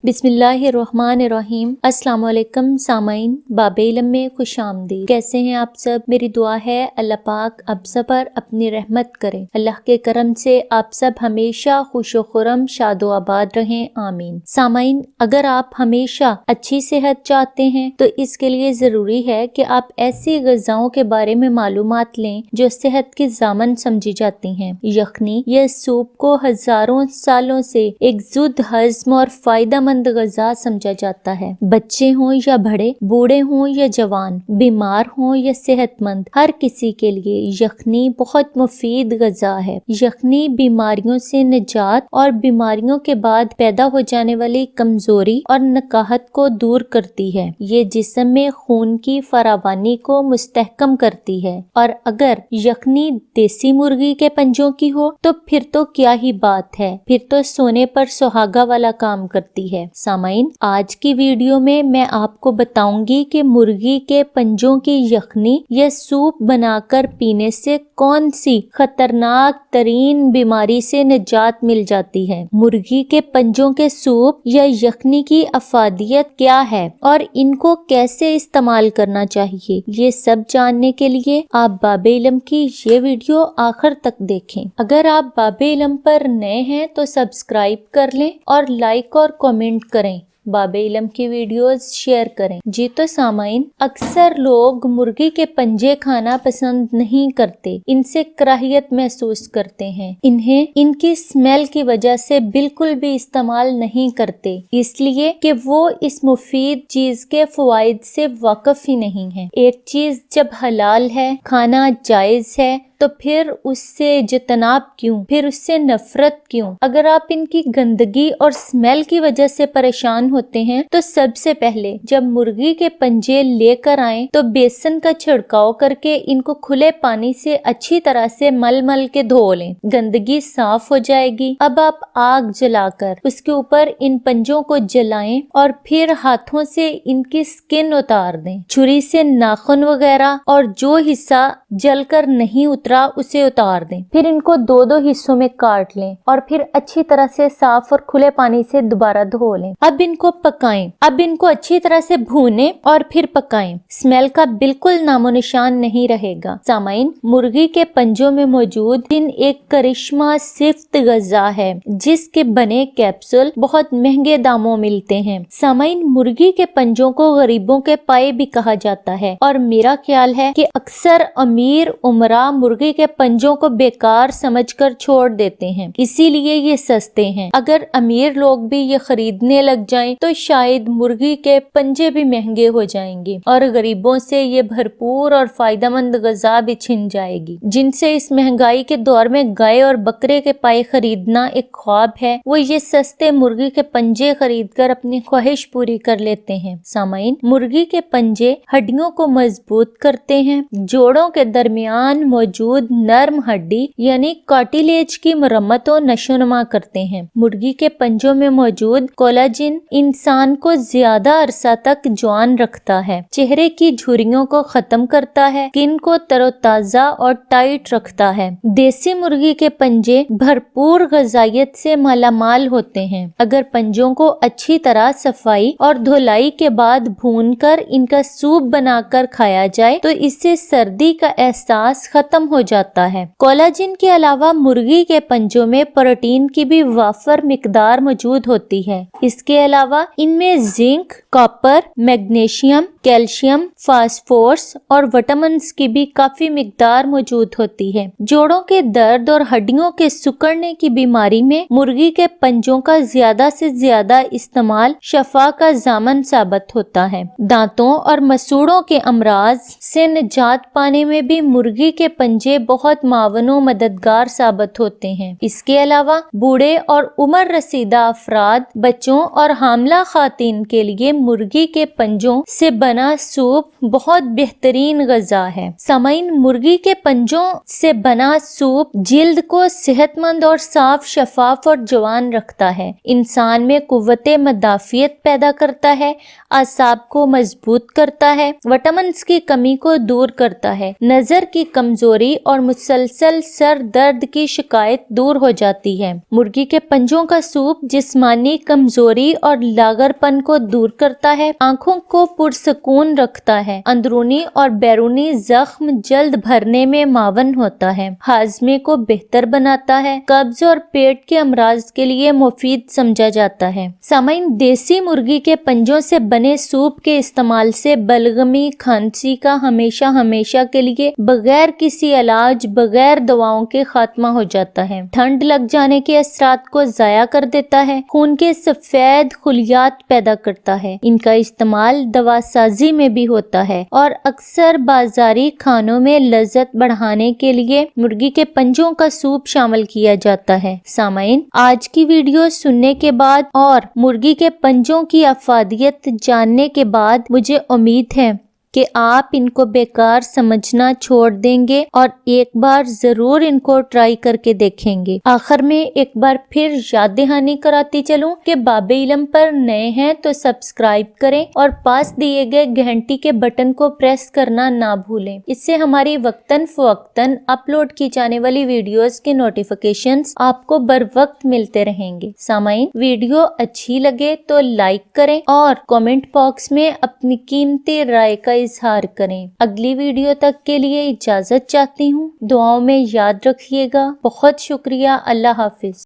बिस्मिल्लाहिर्रहमानिर्रहीम। अस्सलाम वालेकुम सामाइन, बाबे इल्म में खुश आमदीद। कैसे हैं आप सब? मेरी दुआ है अल्लाह पाक आप सब पर अपनी रहमत करे। अल्लाह के करम से आप सब हमेशा खुशो खुरम शादो आबाद रहें, आमीन। सामाइन, अगर आप हमेशा अच्छी सेहत चाहते हैं तो इसके लिए जरूरी है कि आप ऐसी ग़िज़ाओं के बारे में मालूमात लें जो सेहत की ज़ामन समझी जाती हैं। यखनी या सूप को हजारों सालों से एक जुद हज़्म और फायदा ग़िज़ा समझा जाता है। बच्चे हों या बड़े, बूढ़े हों या जवान, बीमार हों या सेहतमंद, हर किसी के लिए यखनी बहुत मुफीद ग़िज़ा है। यखनी बीमारियों से निजात और बीमारियों के बाद पैदा हो जाने वाली कमजोरी और नकाहत को दूर करती है। ये जिस्म में खून की फरावानी को मुस्तहकम करती है। और अगर यखनी देसी मुर्गी के पंजों की हो तो फिर तो क्या ही बात है, फिर तो सोने पर सुहागा वाला काम करती है। सामाइन, आज की वीडियो में मैं आपको बताऊंगी कि मुर्गी के पंजों की यखनी या सूप बनाकर पीने से कौन सी खतरनाक तरीन बीमारी से निजात मिल जाती है। मुर्गी के पंजों के सूप या यखनी की अफादियत क्या है और इनको कैसे इस्तेमाल करना चाहिए, ये सब जानने के लिए आप बाबे इल्म की ये वीडियो आखिर तक देखें। अगर आप बाबे इल्म पर नए हैं तो सब्सक्राइब कर लें और लाइक और कमेंट करें। बाबे इल्म की वीडियोस शेयर करें। जी तो सामाइन, अक्सर लोग मुर्गी के पंजे खाना पसंद नहीं करते, इनसे कराहियत महसूस करते हैं, इन्हें इनकी स्मेल की वजह से बिल्कुल भी इस्तेमाल नहीं करते, इसलिए कि वो इस मुफीद चीज के फवाइद से वाकिफ ही नहीं है। एक चीज जब हलाल है, खाना जायज है, तो फिर उससे जितनाब क्यों, फिर उससे नफरत क्यों? अगर आप इनकी गंदगी और स्मेल की वजह से परेशान होते हैं तो सबसे पहले जब मुर्गी के पंजे लेकर आएं तो बेसन का छिड़काव करके इनको खुले पानी से अच्छी तरह से मल मल के धो लें, गंदगी साफ हो जाएगी। अब आप आग जलाकर उसके ऊपर इन पंजों को जलाएं और फिर हाथों से इनकी स्किन उतार दें। छुरी से नाखून वगैरह और जो हिस्सा जलकर नहीं उसे उतार दें। फिर इनको दो दो हिस्सों में काट लें और फिर अच्छी तरह से साफ और खुले पानी से दोबारा धो लें। अब इनको पकाएं। अब इनको अच्छी तरह से भूनें और फिर पकाएं। स्मेल का बिल्कुल नामो निशान नहीं रहेगा। सामाइन, मुर्गी के पंजों में मौजूद एक करिश्मा सिफ्त ग़िज़ा है जिसके बने कैप्सूल बहुत महंगे दामों मिलते हैं। सामाइन, मुर्गी के पंजों को गरीबों के पाए भी कहा जाता है और मेरा ख्याल है कि अक्सर अमीर उमरा मुर्गी के पंजों को बेकार समझकर छोड़ देते हैं, इसीलिए ये सस्ते हैं। अगर अमीर लोग भी ये खरीदने लग जाएं तो शायद मुर्गी के पंजे भी महंगे हो जाएंगे और गरीबों से ये भरपूर और फायदेमंद ग़िज़ा भी छिन जाएगी। जिनसे इस महंगाई के दौर में गाय और बकरे के पाए खरीदना एक ख्वाब है, वो ये सस्ते मुर्गी के पंजे खरीद कर अपनी ख्वाहिश पूरी कर लेते हैं। सामाइन, मुर्गी के पंजे हड्डियों को मजबूत करते हैं, जोड़ों के दरमियान मौजूद नर्म हड्डी यानी कार्टिलेज की मरम्मत और नशोनुमा करते हैं। मुर्गी के पंजों में मौजूद कोलाजिन इंसान को ज्यादा अरसा तक जवान रखता है, चेहरे की झुर्रियों को खत्म करता है, स्किन को तरोताजा और टाइट रखता है। देसी मुर्गी के पंजे भरपूर ग़िज़ाइयत से मालामाल होते हैं। अगर पंजों को अच्छी तरह सफाई और धुलाई के बाद भूनकर इनका सूप बनाकर खाया जाए तो इससे सर्दी का एहसास खत्म हो जाता है। कोलाजिन के अलावा मुर्गी के पंजों में प्रोटीन की भी वाफर मिकदार मौजूद होती है। इसके अलावा इनमें zinc, copper, magnesium, calcium, phosphorus और विटामिन्स की भी काफी मिकदार मौजूद होती है। जोड़ों के दर्द और हड्डियों के सिकुड़ने की बीमारी में मुर्गी के पंजों का ज्यादा से ज्यादा इस्तेमाल शफा का ज़ामन साबित होता है। दांतों और मसूड़ों के अमराज से निजात पाने में भी मुर्गी के पंजे बहुत मावनो मददगार साबित होते हैं। इसके अलावा बूढ़े और उम्र रसीदा अफराद, बच्चों और हामला खातिन के लिए मुर्गी के पंजों से बना सूप बहुत बेहतरीन ग़िज़ा है। सामाइन, मुर्गी के पंजों से बना सूप जिल्द को सेहतमंद और साफ, शफाफ और जवान रखता है, इंसान में कुव्वते मदाफियत पैदा करता है, आसाब को मजबूत करता है, विटामिन्स की कमी को दूर करता है, नजर की कमजोरी कमजोरी और मुसलसल सर दर्द की शिकायत दूर हो जाती है। मुर्गी के पंजों का सूप जिस्मानी कमजोरी और लागरपन को दूर करता है, आंखों को पुरसकून रखता है, अंदरूनी और बैरूनी जख्म जल्द भरने में मावन होता है, हाजमे को बेहतर बनाता है, कब्ज और पेट के अमराज के लिए मुफीद समझा जाता है। सामाइन, देसी मुर्गी के पंजों से बने सूप के इस्तेमाल से बलगमी, खांसी का हमेशा के लिए बगैर किसी इलाज, बगैर दवाओं के खात्मा हो जाता है। ठंड लग जाने के असरात को जाया कर देता है, खून के सफेद खुलियात पैदा करता है। इनका इस्तेमाल दवा साजी में भी होता है और अक्सर बाजारी खानों में लज्जत बढ़ाने के लिए मुर्गी के पंजों का सूप शामिल किया जाता है। सामाइन, आज की वीडियो सुनने के बाद और मुर्गी के पंजों की अफादियत जानने के बाद मुझे उम्मीद है कि आप इनको बेकार समझना छोड़ देंगे और एक बार जरूर इनको ट्राई करके देखेंगे। आखिर में एक बार फिर याद दहानी कराती चलूं कि बाबे इल्म पर नए हैं तो सब्सक्राइब करें और पास दिए गए घंटी के बटन को प्रेस करना ना भूलें। इससे हमारी वक्तन फवक्तन अपलोड की जाने वाली वीडियोस के नोटिफिकेशंस आपको बर वक्त मिलते रहेंगे। सामाइन, वीडियो अच्छी लगे तो लाइक करें और कमेंट बॉक्स में अपनी कीमती राय का इजहार करें। अगली वीडियो तक के लिए इजाजत चाहती हूँ। दुआओं में याद रखिएगा। बहुत शुक्रिया। अल्लाह हाफिज।